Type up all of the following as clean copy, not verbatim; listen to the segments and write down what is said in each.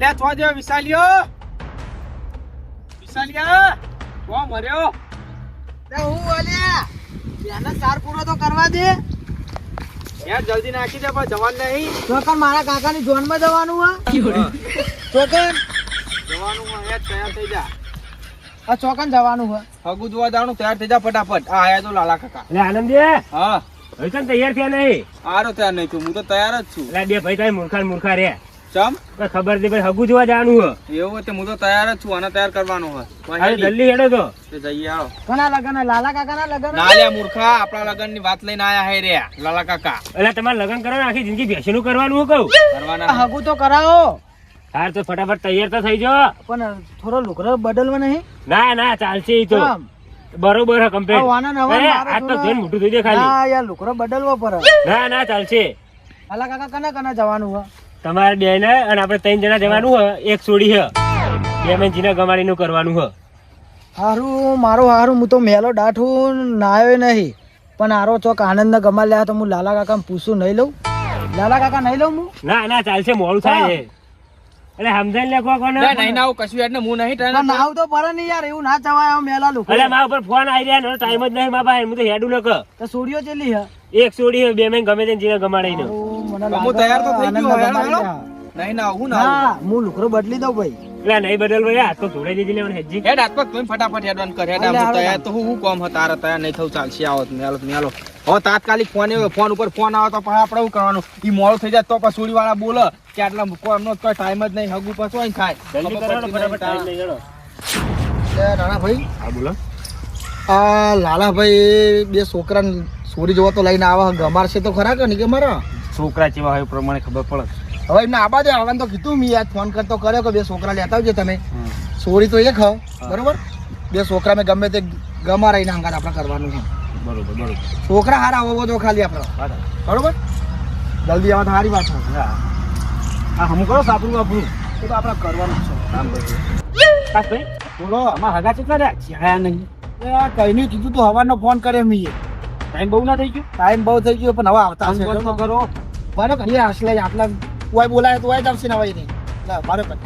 લે છો જો વિશાલિયો વિશાલિયા કો મર્યો તે હું ઓલ્યા એને સાર પૂરો તો કરવા દે યાર જલ્દી નાખી દે પણ જવાન નહીં તો કણ મારા કાકાની જોનમાં જવાનું હે ચોકન જવાનું હોય યાર તૈયાર થઈ જા આ ચોકન જવાનું હે હગુ જોવા જવાનું તૈયાર થઈ જા ફટાફટ આ આયા તો લાલા કાકા એટલે આનંદી હા હવે તને તૈયાર થયા નહીં આરો તૈયાર નહીં તું હું તો તૈયાર જ છું એટલે બે ભાઈ તારી મૂર્ખા રે ચમ કોઈ ખબર નહીં ભાઈ હગું જોવા જવાનું હે એવું હોય તો હું તો તૈયાર જ છું આને તૈયાર કરવાનું હોય અરે જલ્દી હેડો તો તે જઈએ આવો કોના લગન લાલા કાકાના લગન ના લે મૂર્ખા આપણા લગન ની વાત લઈને આયા હે રે લાલા કાકા એટલે તમારે લગ્ન કરવાનું આખી જિંદગી બેસીનું કરવાનું હું કહું કરવાના હગુ તો કરાવો હાર તો ફટાફટ તૈયાર તો થઈ જાઓ પણ થોડો લુકડો બદલવા નહીં ના ચાલશે ઈ તો આમ. બરોબર હે કમ્પ્લીટ આ વાના નવા મારો આ તો થોડો- ધોઈને મોટું થઈ જાય ખાલી હા યાર લુકડો બદલવો પડે ના ચાલશે લાલા કાકા કના જવાનું હે તમારે બે ને અને આપણે 3 જણા જવાનું હે એક સોડી હે બે મેંજીને ગમાડીનું કરવાનું હે હારું હું તો મેલો દાઠું નાયો નહીં પણ આરો ચોક આનંદ ને ગમા લ્યા તો હું લાલા કાકા પૂછું નહીં લઉં લાલા કાકા નહીં લઉં હું ના ચાલશે મોડું થાય છે એટલે સમજાઈ લે કોને ના નહીં ના આવું કશું યાર ને હું નહીં પણ તને નાવ તો પડે નહીં યાર એવું ના જવાય આવો મેલા લુકડો એટલે મારા ઉપર ફોન આવી રહ્યા ટાઈમ જ નહીં મારા ભાઈ હું તો હેડું ન કર તો સોડિયો ચેલી હે એક સોડી હે બે મેં ગમે તેને જીને ગમાડીને મને હું તૈયાર તો થઈ આનંદ ગયો ને ગમાડી હેડો લ્યા. નહીં ના આવું ના ના હું લુકડો બદલી દઉં ભાઈ એટલે નહીં બદલવો યાર તો જોડે દીધી લેવાનું હેજી હેડ હાથ પગ ધોઈને ફટાફટ હેડવાન કર હેડ અલે આમ આવે તૈયાર તો હું કોમ હતા તારે તૈયાર નહીં થવું ચાલશે આવો મેલો હવે તાત્કાલિક ફોન ઉપર ફોન આવે તો પછી આપણે શું કરવાનું ઈ મોડું થઈ જાય તો પછી સોડી વાળા બોલે કે આટલા એમનો કોઈ ટાઈમ જ નહીં હગું પછી હોય ખાય જલ્દી કરો ને ફટાફટ ટાઈમ લઈ જાઓ નાનાભાઈ હા બોલો આ લાલાભાઈ બે છોકરાને સોરી જોવા તો લઈને આવા ગમારશે તો ખરા કે નહીં ગમારા છોકરા જેવા હોય એ પ્રમાણે ખબર પડે હવે એમને આબા દે આવવાનું તો કીધું મેં યાદ ફોન કરતો કર્યો કે બે છોકરા લેતા આવજો તમે સોરી તો એક હ બરોબર બે છોકરા મેં ગમે તે ગમા રહીને અંગાત આપણે કરવાનું છે બરોબર છોકરા હારા હોવો તો ખાલી આપણે બરોબર જલ્દી આવા તો સારી વાત છે હા હમ કરો સાપરું બાપરું એ તો આપણે કરવાનું જ છે કામ કરજો કાસ ભાઈ બોલો આમાં હગા કેટલા રહ્યા છ્યા નહીં કઈ નહીં કીધું તું હવાનો ફોન કરે મેં ટાઈમ બહુ ના થઈ ગયો ટાઈમ બહુ થઈ ગયો પણ હવે આવતા હશે ફોન તો કરો મારો કરીએ આટલા આટલા કોઈ બોલાય તો હોય જ આવશે ને હવે નહીં મારો કર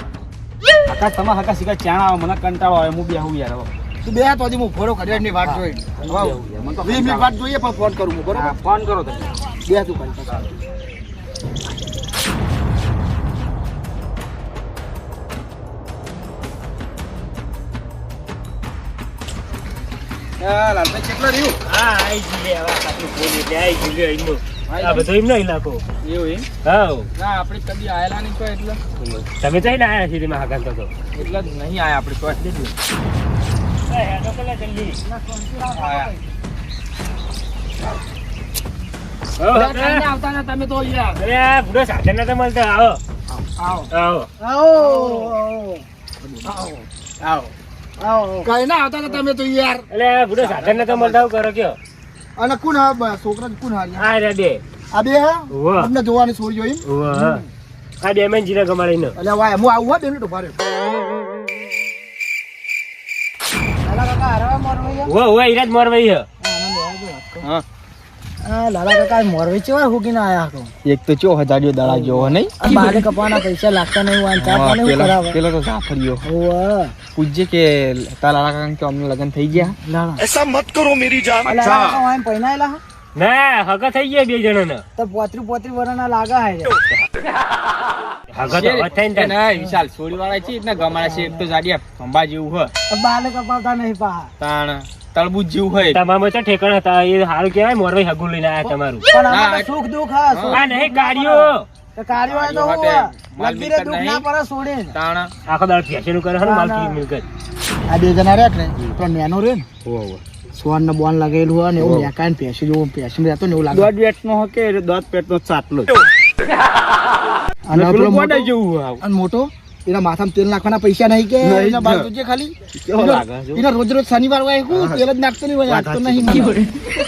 હકા તમારા હકા શીખા ચાણા આવે મને કંટાળો આવે હું બેહું યાર હવે તું બે તો હજી હું ફોરો કર્યો એની વાટ જોઈ મને તો 20 મિનિટ વાટ જોઈએ પણ ફોન કરું હું બરોબર ફોન કરો તમે બે તું કરી લાલભાઈ કેટલો રહ્યું હા આઈ જીલે હવે આપણું ફોન એટલે આઈ જીલે એમનો આ બધો એમનો ઇલાકો એવું એમ હા ના આપણી કદી આયેલા નહીં તો એટલે તમે જઈ ને આયા સીધી માં હગા તો એટલે જ નહીં આયા આપણી તો એટલે હેડો પેલા જલ્દી આવતા ને તમે તો યાર અરે આ બુડો સાધન નતો મળતો આવો આવો આવો કઈ ના આવતા તમે તો યાર એટલે આ બુડો સાધન નતો મળતો આવું કરો કયો અને કોણ છોકરા કોણ હારી આ રે બે આ બે હા વાહ તમને જોવાની છોડી જોઈ વાહ આ બે મેં જીને ગમાડીને એટલે વાય હું આવું હા 2 મિનિટ ઉભા રહ્યો લાલા કાકા હરવા મોરવૈયા વાહ ઈરાજ મોરવાઈ હે હા લાલા કાકા મોરવઈ ચેવા હુકીને આયા કો એક તો ચો હજારીઓ દડા જેવો નહીં બારે કપાના પૈસા લાગતા નહીં વાન ચા પાણી હું કરાવે પેલો તો જાફરિયો ઓવા પૂછજે કે તારા કાકા કે અમને લગન થઈ ગયા લાલા ऐसा मत करो मेरी जान લાલા કાકા વાન પૈનાયેલા હા ના હગા થઈ ગયા બે જણાને તો 35 વર્ષના લાગા હે હગા તો હવે થાય ને ના વિશાલ સોડી વાળા છે એટલે ગમાડા છે એક તો જાડિયા ખંભા જેવું હોય બાલે કપાવતા નહીં પા તાણ તળબૂચ જેવું હોય તમામ તો ઠેકાણા હતા એ સારું કહેવાય મોરવાઈ હગું લઈને આયા તમારું પણ ના, આમાં તો સુખ દુઃખ હા સુખ આ નહીં ગાડીઓ તો કાર્યો હોય તો કાર્યો હું હાથે માલ લગીરે મિલકત દુઃખ ના નહીં. પડે છોડે તાણ આખો દાડો ફેશન કરે છે ને માલકી મિલકત આ બે જણા રહ્યા ને તો નેનો રે ને ઓહો સોન ને બોન લગેલું હોય ને એવું મેકાઈને પેસી જેવું પેસી રહેતો ને એવું લાગે દોઢ પેટ નો કે દોઢ પેટ નો ચાટલો અને પેલો મોટો જેવું આવ અને મોટો એના માથામાં તેલ નાખવાના પૈસા નહીં કે નહીં એના બાજુ જે ખાલી કેવો લાગે છે? એના રોજ રોજ શનિવાર હોય હું તેલ જ નાખતો નહીં હોય આજ તો નહીં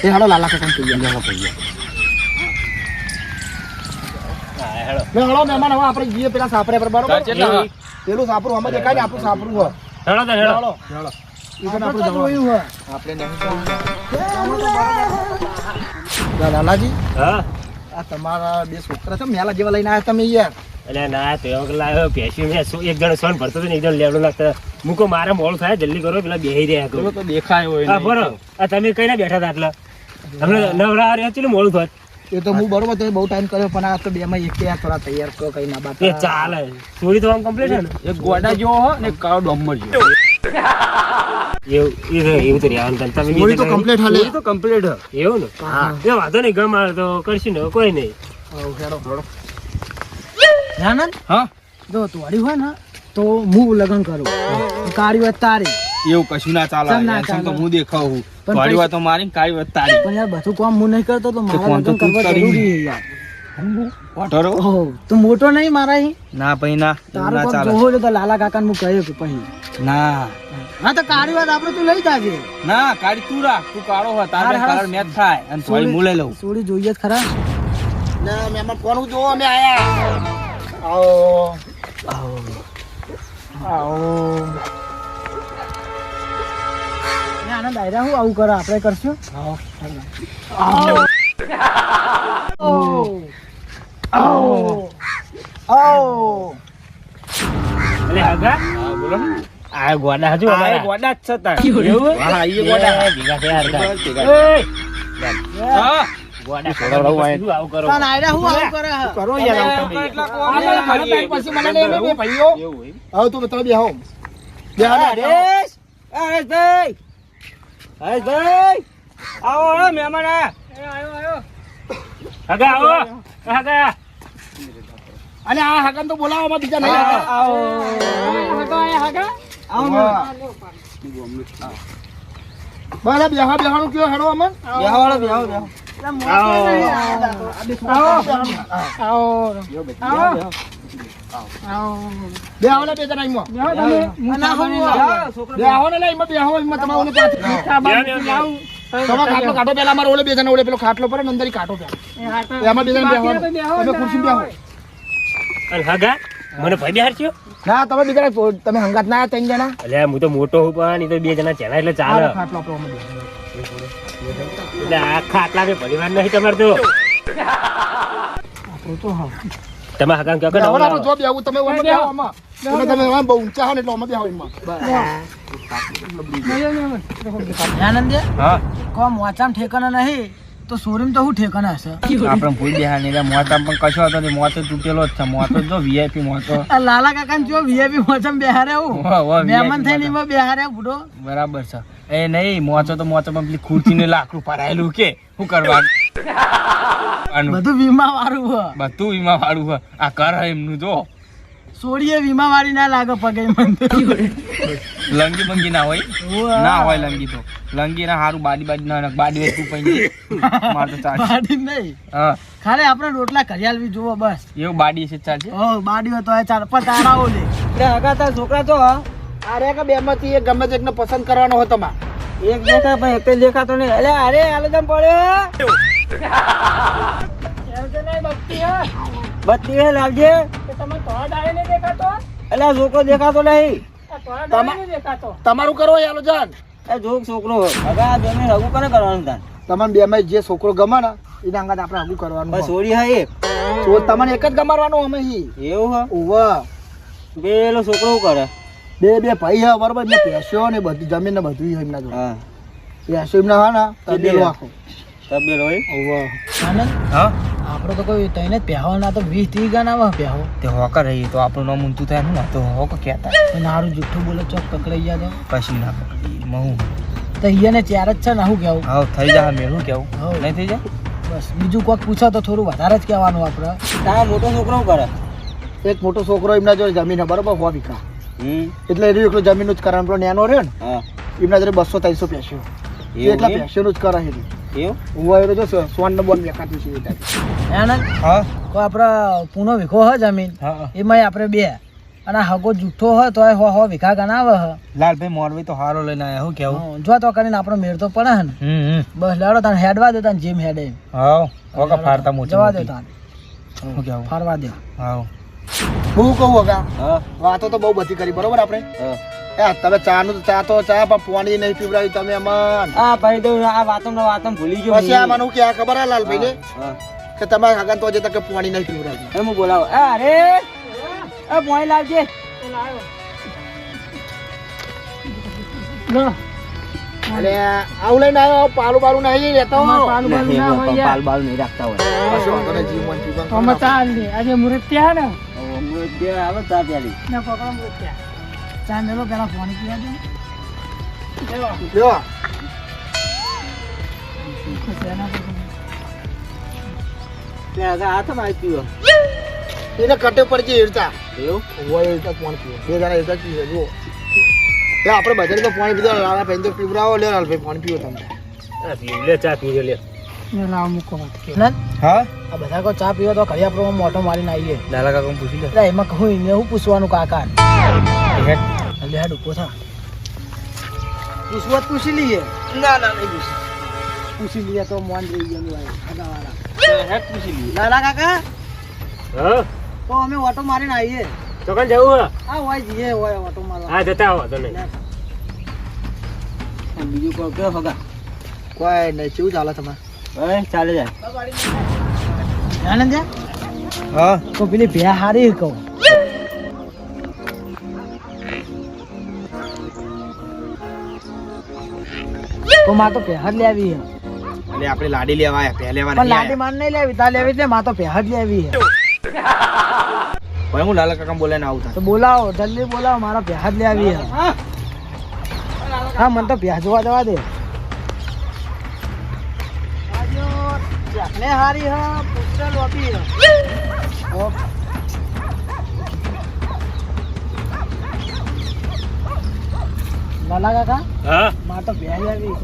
એ હાલો લાલા કાકા કહી ગયા લે હાલો મહેમાન હવે આપણે જઈએ પેલા સાપરે પર બરોબર કેટલા હા? પેલું સાપરું આમાં દેખાય ને આપણું સાપરું હોય હેડો તો હેડો હાલો ઈ તો આપણું જવાનું હોય આપણે નહીં લાલાજી હા આ તમારા બે છોકરા છે મેલા જેવા લઈને આવ્યા તમે યાર અલ્યા ના તો એવો લાવ્યો પેશી મેં એક જણ સોન ભરતો હતો ને એક જણ લેવડો લાગતો મૂકો મારે મોડું થાય જલ્દી કરો પેલા બેહી રહ્યા પેલો તો દેખાય હોય હા બરો આ તમે કઈ ના બેઠા હતા આટલા તમને નવરા રહ્યા છે મોડું થાય એ તો હું બરોબર તમે બહુ ટાઈમ કર્યો પણ આ તો બે માં એક આ થોડા તૈયાર કરો કઈ ના બાત એ ચાલે ચોરી તો આમ કમ્પ્લીટ છે ને એક ગોડા જેવો હો ને એક કાળો ડોમર જેવો એવું તો રહેવાનું તમે ચોરી તો કમ્પ્લીટ હાલે ચોરી તો કમ્પ્લીટ હ એવું ને હા એ વાંધો નહીં ગમાડે તો કરશું ને કોઈ નહીં આનંદ હા જો તોડી હોય ને તો હું લગ્ન કરું કાળી વાત તારી એવું કશું ના ચાલે ચાલ ના એક્શન તો ચાલે. હું દેખાવ હું પણ થોડી પૈસા- વાત તો મારી કાળી વાત તારી પણ યાર બધું કામ હું નહીં કરતો તો મારા ફોન તો લગ્ન તું કરવા કરી. જરૂરી છે યાર વાટરો ઓહો તું મોટો નહીં મારા અહીં ના ભાઈ ના એવું તારું ના કોક ચાલે જોવો છે તો લાલા કાકાને હું કહ્યું કે પછી ના હા તો કાળી વાત આપણે તું લઈ જાજે ના કાળી તું રાખ તું કાળો હોય તારે હાર, હાર. કલર મેચ થાય અને થોડી હું લઈ લઉં સોડી જોઈએ જ ખરા ના મેં ફોન જોવો અમે આયા આવો આવો આવો આના દાયરા હું આવું કરે આપણે કરશું આવો આવો આવો આવો એટલે હગા હા બોલો ને. આ ગોડા હજુ આ અમારા. એ ગોડા જ છે તાર. એવું? હા એ ગોડા એ ભેગા થયા હતા. ભેગા. એય, હા ગોડા છોડાવડાવું હોય. શું આવું કરો? તાન આયરા હું આવું કરે હે? કરો યાર આવું તમે. એટલા કોમ નહીં, મારા ટાઈમ પછી મને નહીં, બે ભાઈઓ. એવું હોય. હવે તું તમે બેહો. બેહો ને, બેહો. હરેશભાઈ હરેશભાઈ આવો હો મહેમાન આયા હગા આવો હગા અને આ હગન તો બોલાવવામાં બીજા નહીં આવો, હતા. આવો. આવો ને. બરાબર, બેહો, બેહોનું કયો હેડો અમન? બેહો વાળો, બેહો, બેહો. બેહો ને બે જણા ઈમાં. અને આ હું બેહો ને લે ઈમાં, બેહો ઈમાં તમારે ઓલે પાછળ. તમે ખાટલો કાઢો પેલા અમારે ઓલે બે જણા ઓલે પેલો ખાટલો પર અંદર કાઢો પેલા એમાં બે જણા બેહો તમે ખુરશી બેહો અને હગા મને ભાઈ બિહાર થયો ના તમે બીજા તમે હંગાત ના ત્રણ જણા એટલે હું તો મોટો હું પણ એ તો બે જણા ચેલા એટલે ચાલે ખાટલો આપણો અમે બેહો. એટલે આખા આટલા બે પરિવાર નહીં તમારે તો આપણું તો હા તમે હગા કહો કે બેહો ને આપણે નવરા જો બેહવું તમે ઓમાં બેહો આમાં તમે આમ બહુ ઊંચા હો ને એટલે આમાં બેહો ઈમાં આનંદ હા કોમ વાચામ ઠેકાના નહીં તો સોરીમ તો હું ઠેકાના હશે આપણે ભૂલ બેહા નહીં મોતા પણ કશો હતો નહીં મોતો તૂટેલો જ છે મોતો જો વીઆઈપી મોતો આ લાલા કાકા જો વીઆઈપી વાચામ બેહારે હું વાહ, વાહ, મહેમાન VIP થઈને એમાં બેહારે બુડો બરાબર છે એ નહીં મોતો તો મોતો પણ પેલી ખુરચીને લાકડું ભરાયેલું કે શું કરવાનું આનું બધું વીમા વાળું હ બધું વીમા વાળું હોય આ કર હે એમનું જો સોડીએ વીમા વાળી ના લાગે પગે લંગી બંગી ના હોય ના હોય લંગી તો લંગી ના હારું બાડી બાડી ના બાડી વસ્તુ પૈકી માર તો ચાલશે બાડી નહીં હા ખાલી આપણે રોટલા કરિયાલવી જોવો બસ એવું બાડી છે ચાલશે ઓ બાડી હોય તો એ ચાલ પણ તારાઓ લે એટલે હગાતા છોકરા તો અરે કે બે માંથી એક ગમે તે એકને પસંદ કરવાનો હતો તમાર એક દેખા પણ એક દેખાતો નહીં અરે અરે આલે જમ પડ્યો એમ તો નહીં બત્તી હે બત્તી હે લાવજે તમે તો ડાળે નહીં દેખાતો એટલે છોકરો દેખાતો નહીં તમારું કરો યાલો જાન એ જોક છોકરો હગા જમીન હગું કરે કરવાનું તાન તમને બે માં જે છોકરો ગમે ને એના અંગાત આપણે હગું કરવાનું બસ ઓડી હા એક તો તમને એક જ ગમારવાનું અમે એવું હા ઓવા પેલો છોકરો શું કરે બે બે ભાઈ હા બરોબર ને પેસ્યો ને બધી જમીન ને બધું એમના જોડે હા પેસ્યો એમના હા ને તબેલો આખો તબેલો હોય ઓવા આનંદ હા આપણે તો કોઈ તઈને પહેવો ના તો 20-30 ગાના આવે પહેવો તે હોકા રહી તો આપણું નામ ઊંધું થાય ને તો હોક કહેતા અને હારું જુઠ્ઠું બોલે ચોક પકડાઈ ગયા તો પછી ના પકડી મહું તો અહીંયાને ચાર જ છે ને હું કેવું હા થઈ જા મેરું કેવું હઉ. નહીં થઈ જાય બસ બીજું કોઈક પૂછો તો થોડું વધારે જ કહેવાનું આપણે આ મોટો છોકરો શું કરે એક મોટો છોકરો એમના જોડે જમીન હે બરોબર 100 વીઘા એટલે એનું એકલો જમીનનું જ કરે પેલો નેનો રહ્યો ને હા એમના જોડે 200-300 પેસ્યો એટલા પેસ્યોનું જ કરે છે એવું ઉવા જો સોન ને બોન વેકાતું છે એ ટાઈપ હા તો આપણે પૂનો વીઘો હ જમીન હા એમાં આપણે બે અને હગો જૂઠો હોય તો હો વીઘા ગણાવે હ લાલભાઈ મોરવી તો હારો લઈને આવ્યા હું કેવું જો તો કરીને આપણો મેળ તો પડે હે ને બસ લાડો તાને હેડવા દે તાને જીમ હેડે હા હોકા ફાડતા મોચી જવા દે તાને હું કેવું ફાડવા દે હા હું કહું હગા હા વાતો તો બહુ બધી કરી બરોબર આપણે હા એ તમે ચા નું ચા તો ચા પણ પાણી નહીં પીવડાવી તમે અમન આ ભાઈ તો આ વાતો ભૂલી ગયો પછી આ મને કે ખબર હે લાલભાઈ ને હા કે તમારે હગન તો જે તકે પાણી નહીં પીવડાવી હું બોલાવો અરે એ પોણી લાવજે. અરે આવું લઈને આવ્યો પાલું બાલું નહીં લેતો પાલું બાલું નહીં રાખતા હોય આજે મુરત્યા ને આવે ચા પ્યાલી ના પકડો મુરત્યા ચા મેલો પેલા ફોન કિયા દે લ્યો હાથ માં પીવો એને કટે પડજે ઈડતા એવું હોય ઈડતા કોણ પીવો બે જણા ઈડતા પીવે જો તે આપણે બજાર તો પાણી પીધો લાલા ભાઈ તો પીવરાવો લે લાલ ભાઈ પાણી પીવો તમે લે ચા પીજો લે લાવ મૂકો વાત હા આ બધા કો ચા પીવો તો ઘરે આપણો મોટો મારીને આવીએ લાલા કાકા પૂછી લે એમાં કહું એને હું પૂછવાનું કાકા લે હેડ ઉભો થા પૂછવા પૂછી લઈએ ના ના નહીં પૂછી લઈએ તો મોન રહી ગયેલું હોય ખાધાવાળા હેડ પૂછી લઈએ લાલા કાકા હા તો અમે ઓટો મારીને આવીએ તો કઈ જવું હે હા હોય જઈએ હોય ઓટો મારવા હા જતા આવો તો નહીં બીજું કોઈ કયો હગા કોઈ નહીં કેવું ચાલે તમારે હવે ચાલે જાય આનંદ હા તો પેલી ભે હારી કહું તો માં તો પહેર લેવી હે એટલે આપણે લાડી લેવા આયા પહે લેવા પણ લાડી માન નહીં લેવી તા લેવી એટલે માં તો પહેર લેવી હે ભાઈ હું લાલા કાકા બોલાઈને આવું તો બોલાવો જલ્દી બોલાવો મારા પહેર લેવી હે હા મને તો પહેર જોવા જવા દે ને હારી હા પુસ્તક લોપી લાલા કાકા હા માં તો પહેર લેવી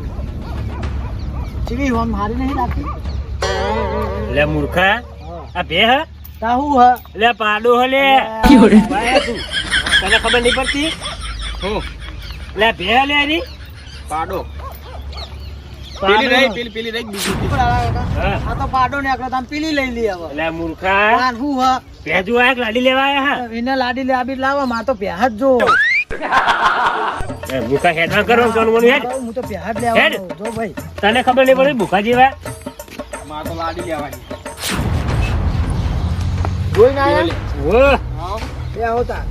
ચીવી હોમ હારી નહીં રાખી લે મૂર્ખા આ બે હે તાહુ હ લે પાડો હે લે ભાઈ તું તને ખબર નહીં પડતી હું લે બે લે રી પાડો પાડો. પેલી રહી બીજી હા આ તો પાડો ને આકડો તમે પીલી લઈ લી હવે લે મૂર્ખા પાન હું હ ભેજુ આ લાડી લેવા આયા હા એને લાડી લે આબી લાવો માં તો પહેર જ જો એ મૂર્ખા હેડવા કરો સોનું મોનું હેડ હું તો પહેર લેવાનો જો ભાઈ તને ખબર નહીં પડી ભૂખા જેવા માં તો લાડી લેવાની જોઈ ના આયા ઓ બે હોતા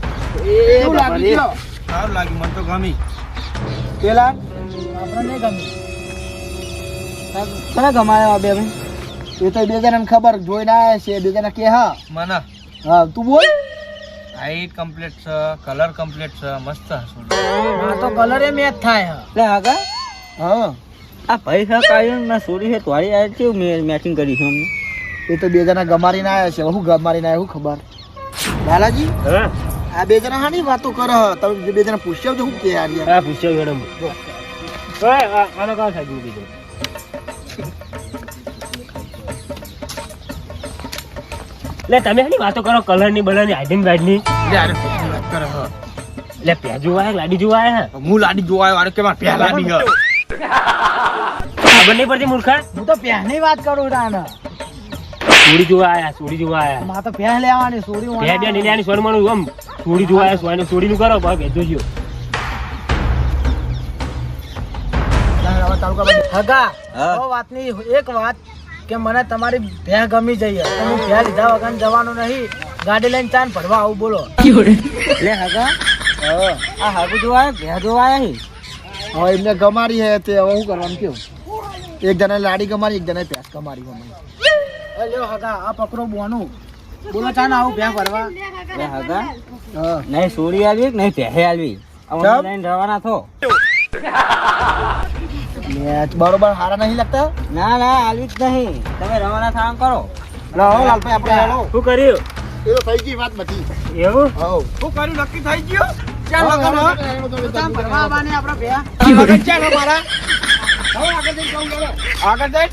એવું લાગી ગયો સારું લાગ્યું મને તો ગમી પેલા આપણે નહીં ગમી તને ગમાયા બે ભાઈ એ તો બે જણાને ખબર જોઈને આયા છે બે જણા કે હા મને હા તું બોલ હાઈટ કમ્પ્લીટ છે કલર કમ્પ્લીટ છે મસ્ત હસું આ તો કલર એ મેચ થાય લે આગા હા આ ભાઈ હા કાયું ના સોરી છે તોડી આ કેવું મેચિંગ કરી છે અમને એ તો બે જણા ગમારીને આયા છે હું ગમારીને આવ્યા હું ખબર લાલાજી હા આ બે જણા હાની વાતો કરો તમે બે જણા પૂછ્યો છો હું કે યાર આ પૂછ્યો મેડમ ઓય આનો કામ થાય બીજું લે તમે હની વાતો કરો કલર ની બલર ની હાઈડિંગ ગાઈડ ની યાર વાત કરે હ લે પેજુ આયા લાડી જોવા આયા હું લાડી જોવા આવ્યો અરે કે માર પહે લાડી હ ખબર નહીં પડતી મૂર્ખા હું તો પહેર ની વાત કરું રાના સોડી જોવા આયા માં તો પહેર લેવાની સોરી બે બે નીલાની સોન માનું આમ સોડી જોવા આયા સોડી નું કરો ભાઈ ભેજો જો હગા હા. ઓ વાતની એક વાત કે મને તમારી ભેહ ગમી જઈએ તો હું ભેહ લીધા વગર જવાનું નહીં ગાડી લઈને ચાન ભરવા આવું બોલો લે હગા આ હાગુ જોવા ભેહ જોવા આયા હવે એમને ગમારી હે તે હવે શું કરવાનું કેવું એક જણા લાડી ગમારી એક જણા પેસ ગમારી એ લ્યો હગા આ પકડો બોનું બોલો ચાન આવું ભેહ ભરવા લે હગા નહીં સોડી આવી નહીં પહેરે આવી લઈને રવાના થો મેચ બરોબર હારા નહીં લાગતા ના ના આલવી જ નહીં તમે રવાના થવાનું કરો લાલભાઈ આપણે હેલો શું કર્યું એ તો થઈ ગઈ વાત બધી એવું હવ શું કર્યું નક્કી થઈ ગયું ચાલ ચાન ભરવા આવવાની આપણે ભેહ આગળ ચાલ મારા આગળ જઈ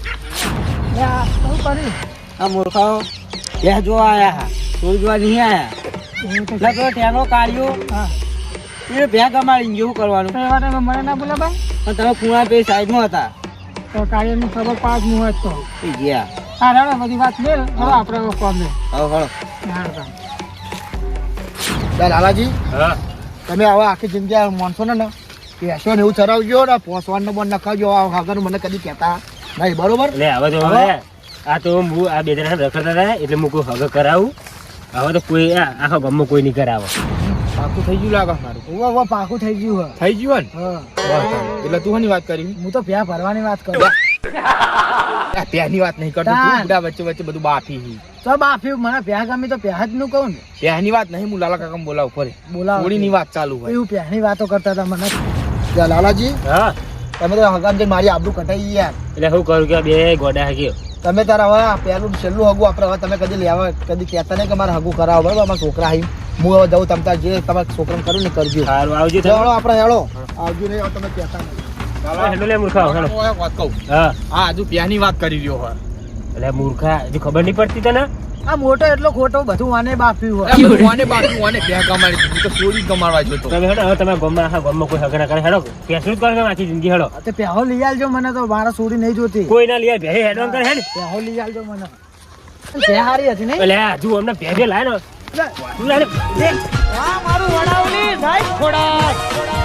લે આ શું કરી આ મૂર્ખાઓ ભેહ જોવા આયા હા સોરી જોવા નહીં આયા એટલે પેલો ટેનો કાઢ્યો હા એ ભેહ ગમાડી જેવું કરવાનું તો એવા ટાઈમે મને ના બોલે ભાઈ પણ તમે ખૂણા પે સાઈડમાં હતા તો કાર્યની ખબર પાંચ મુહૂર્ત તો એ ગયા હા રાડો બધી વાત મેળ હવે આપણે કોમ હવે હળો હા લાલાજી હા તમે હવે આખી જિંદગી આ માણસો ને પેસો ને એવું ચરાવજો ને પોસવાનું બંધ નખાવજો આગળ મને કદી કહેતા નહીં બરોબર લે હવે તો હવે આ તો હું આ બે જણા રખડતા હતા એટલે હું કોઈ હગ કરાવું હવે તો કોઈ આખા ગામમાં કોઈ નહીં કરાવે. પાકું થઈ ગયું લાગે મારું. ઓવા પાકું થઈ ગયું હે. થઈ ગયું ને હા બસ તાન. એટલે તું શેની વાત કરી હું તો ભેહ ભરવાની વાત કરું. આ ત્યાંની વાત નહીં કરતો તું તાન. બધા વચ્ચે વચ્ચે બધું બાફી હી. તો બાફી મને ભેહ ગમી તો ભેહ જ નું કહું ને. ત્યાંની વાત નહીં હું લાલા કાકા બોલાવ ફરે બોલાવો. સોડીની વાત ચાલુ હોય. એવું ભેહની વાતો કરતા હતા મને. ત્યાં લાલાજી હા તમે તો હગામ જઈને મારી આબરૂ કટાઈ યાર. એટલે શું કરું કે બે ગોડા હાકી તમે તારા હવે આ પહેલું છેલ્લું હગું આપણે હવે તમે કદી લેવા કદી કહેતા નહીં કે મારે હગું કરાવો બરાબર અમારા છોકરા અહીં હું હવે જાઉં તમ તાર જે તમારા છોકરાને કરું ને કરજો. સારું આવજો તમે. હેળો આપણે હેળો આવજો નહીં હવે તમે કહેતા નહીં. હેલો લે મૂર્ખા હેલો. હું એક વાત કહું. હા હા હજુ ત્યાંની વાત કરી રહ્યો હોય. એટલે મૂર્ખા હજુ ખબર નહીં પડતી તને. આ મોટો એટલો ખોટો બધું આને બાફ્યું હોય. અરે કોને બાકી કોને બે કમાડી તું તો સોડી કમાડવા જોતો. તમે હેડો હવે તમે ગામમાં આખા ગામમાં કોઈ હગા ના કરે હેડો પેસું જ કરે આખી જિંદગી હેડો. તે પહેલો લઈ આવજો મને તો મારા સોડી નહીં જોતી. કોઈ ના લે ભે હેડો કરે હેડ. પહેલો લઈ આવજો મને. ભેહ હારી હતી નહીં. એટલે હજુ અમને ભે લાય ને તું લાય ને. મારું વડાવલી સાહેબ ખોડા